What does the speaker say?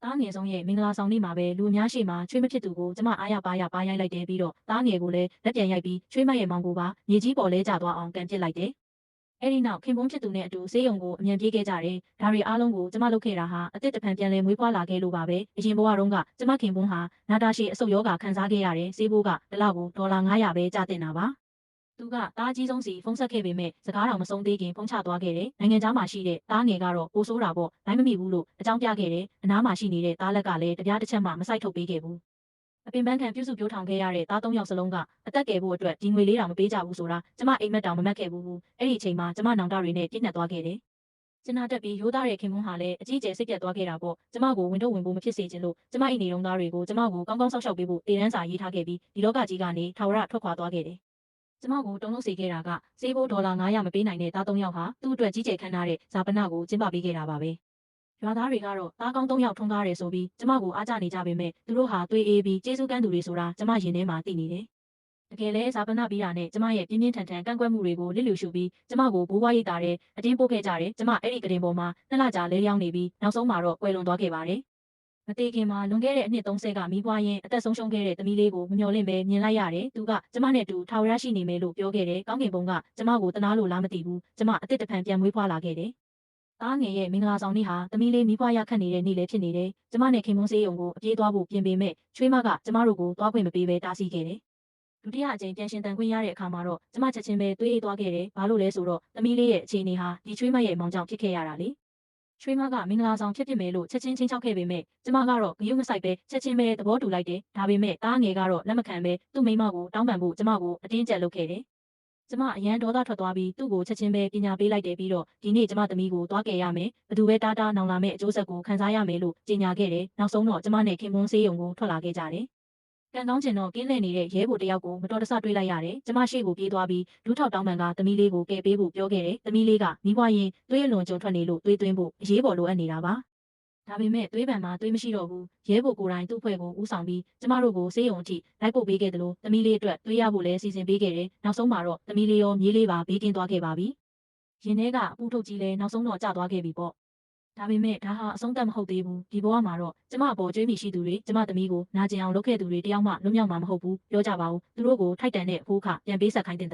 သားငယ်ဆုံးရဲ့မင်္ဂလာဆောင်နေ့မှာပဲလူအများရှိမှချွေးမဖြစ်သူကိုကျမအားရပါးရိုက်လိုက်တယ်ပြီးတော့သားငယ်ကိုလည်းလက်ပြန်ရိုက်ပြီးချွေးမရဲ့မောင်ကိုပါမြေကြီးပေါ်လဲကျသွားအောင်ကန်ပစ်လိုက်တယ်။အဲဒီနောက်ခင်ပွန်းဖြစ်သူနဲ့အတူဆေးရုံကိုအမြန်ပြေးခဲ့ကြတယ်။ဒါတွေအားလုံးကိုကျမလုပ်ခဲ့တာဟာအသက်တဖန်ပြန်လဲမွေးဖွားလာခဲ့လို့ပါပဲ။အရင်ဘဝတုန်းကကျမခင်ပွန်းဟာနာတာရှည်အဆုတ်ရောဂါခံစားခဲ့ရတယ်။ဆေးဘိုးကတစ်လောက်ကိုဒေါ်လာ900ပဲကျတင်တာပါ။သူကတားကြီးဆုံးစီဖုန်းဆက်ခဲ့ပေမဲ့စကားတော်မဆုံးသေးခင်ဖုန်းချသွားခဲ့တယ်။နိုင်ငံသားမှာရှိတဲ့တားငယ်ကတော့ပိုဆိုးတာပေါ့နိုင်မမိဘူးလို့အကြောင်းပြခဲ့တယ်။အနားမှာရှိနေတဲ့တားလက်ကလည်းတပြားတစ်ချက်မှမဆိုင်ထုတ်ပေးခဲ့ဘူး။အပင်ပန်းခံပြုစုပြောထောင်ခဲ့ရတဲ့တား3ယောက်စလုံးကအသက်ငယ်ဖို့အတွက်ဒီငွေလေးတောင်မပေးကြဘူးဆိုတာကျမအိမ်မက်တောင်မမက်ခဲ့ဘူး။အဲ့ဒီအချိန်မှာကျမနောင်တတွေနဲ့ပြည့်နှက်သွားခဲ့တယ်။ကျနာတက်ပြီးရိုးသားတဲ့ခင်မွန်းဟာလည်းအကြီးအကျယ်စိတ်ပြတ်သွားခဲ့တာပေါ့ကျမကိုဝင်တော့ဝင်ဖို့မဖြစ်စေချင်လို့ကျမအိမ်နေတုံးသားတွေကိုကျမကိုကောင်းကောင်းဆောက်ရှောက်ပေးဖို့တေတန်းစာရေးထားခဲ့ပြီးဒီလောကကြီးကနေထာဝရထွက်ခွာသွားခဲ့တယ်။ကျမကိုတုံ့လို့စေခဲ့တာကစေးဘိုးဒေါ်လာ900မပေးနိုင်တဲ့သား3ယောက်ဟာသူ့အတွက်ကြီးကျယ်ခမ်းနားတဲ့ဇာပနကိုကျင်းပပေးခဲ့တာပါပဲ။ရွာသားတွေကတော့သားကောင်း3ယောက်ထုံးကားတယ်ဆိုပြီးကျမကိုအားကြနေကြပေမဲ့သူတို့ဟာသွေးအေးပြီးကျေးဇူးကမ်းသူတွေဆိုတာကျမရင်ထဲမှာသိနေတယ်။တကယ်လဲဇာပနပြီးတာနဲ့ကျမရဲ့ပြင်းပြင်းထန်ထန်ကန့်ကွက်မှုတွေကိုလစ်လျူရှုပြီးကျမကိုဘိုးဘွားရိပ်တာတဲ့အတင်းပို့ခဲ့ကြတယ်။ကျမအဲ့ဒီကတင်ပေါ်မှာ2လကြာလဲလျောင်းနေပြီးနောက်ဆုံးမှာတော့ကွယ်လွန်သွားခဲ့ပါတယ်။မသေးခင်မှာလွန်ခဲ့တဲ့အနှစ်30ကမီးပွားရင်အသက်ဆုံးရှုံးခဲ့တဲ့သမီးလေးကိုမမျှော်လင့်ပဲမြင်လိုက်ရတယ်။သူကကျမနဲ့တူထာဝရရှိနေမယ်လို့ပြောခဲ့တယ်။ကောင်းကင်ဘုံကကျမကိုတနာလို့လားမသိဘူး။ကျမအသက်တဖန်ပြန်မွေးဖွားလာခဲ့တယ်။သားငယ်ရဲ့မင်္ဂလာဆောင်နေ့ဟာသမီးလေးမီးပွားရခတ်နေတဲ့နေ့လည်းဖြစ်နေတယ်။ကျမနဲ့ခင်မွန်းစေးရုံကိုအပြေးသွားဖို့ပြင်ပေမဲ့ချွေးမကကျမတို့ကိုသွားခွင့်မပေးဘဲတားဆီးခဲ့တယ်။ဒုတိယအကြိမ်ပြန်ရှင်တန်ခွင့်ရတဲ့အခါမှာတော့ကျမချက်ချင်းပဲသွေးအေးသွားခဲ့တယ်။ဘာလို့လဲဆိုတော့သမီးလေးရဲ့အခြေအနေဟာဒီချွေးမရဲ့မောင်ကြောင့်ဖြစ်ခဲ့ရတာလေ။ချွေးမကမင်္ဂလာဆောင်ဖြစ်မယ်လို့ချက်ချင်းချင်းချောက်ခဲ့ပေမဲ့ကျမကတော့ဂရုမစိုက်ပဲချက်ချင်းပဲသဘောတူလိုက်တယ်။ဒါပေမဲ့သားငယ်ကတော့လက်မခံပဲသူ့မိမကိုတောင်းပန်ဖို့ကျမကိုအတင်းကျပ်လုပ်ခဲ့တယ်။ကျမအရန်ဒေါသထွက်သွားပြီးသူ့ကိုချက်ချင်းပဲပညာပေးလိုက်တယ်ပြီးတော့ဒီနေ့ကျမသမီးကိုသွားကယ်ရမယ်။ဘသူပဲတားတားနောင်လာမဲ့အကျိုးဆက်ကိုခံစားရမယ်လို့ကြေညာခဲ့တယ်။နောက်ဆုံးတော့ကျမနဲ့ခင်မွန်းစေးရုံကိုထွက်လာခဲ့ကြတယ်။ကံကောင်းကျင်တော့ကင်းလှည့်နေတဲ့ရဲဘော်တယောက်ကိုမတော်တဆတွေ့လိုက်ရတယ်။ကျမရှေ့ကိုပြေးသွားပြီးဒူးထောက်တောင်းပန်ကသမီးလေးကိုကယ်ပေးဖို့ပြောခဲ့တယ်။သမီးလေးကမိဘရင်သွေးအလွန်ကြုံထွက်နေလို့သွေးသွင်းဖို့အရေးပေါ်လိုအပ်နေတာပါ။ဒါပေမဲ့သွေးပံမှာသွေးမရှိတော့ဘူး။ရဲဘော်ကိုယ်တိုင်သူ့ဖွဲ့ကိုဦးဆောင်ပြီးကျမတို့ကိုစေးရုံအထိလိုက်ပို့ပေးခဲ့တယ်လို့သမီးလေးအတွက်သွေးရဖို့လည်းစီစဉ်ပေးခဲ့တယ်။နောက်ဆုံးမှာတော့သမီးလေးရောမြေးလေးပါဘေးကင်းသွားခဲ့ပါပြီ။ရင်ထဲကအပူထုတ်ကြီးလည်းနောက်ဆုံးတော့ကျသွားခဲ့ပြီပေါ့။ဒါပေမဲ့ဒါဟာအဆုံးသတ်မဟုတ်သေးဘူးဒီဘဝမှာတော့ကျမအပေါ်ကြွေးမိရှိသူတွေကျမသမီးကိုနာကျင်အောင်လုပ်ခဲ့သူတွေတယောက်မှလွတ်မြောက်မှာမဟုတ်ဘူးပြောကြပါဦးသူတို့ကိုထိုက်တန်တဲ့အဖိုးခပြန်ပေးဆက်ခိုင်းတဲ့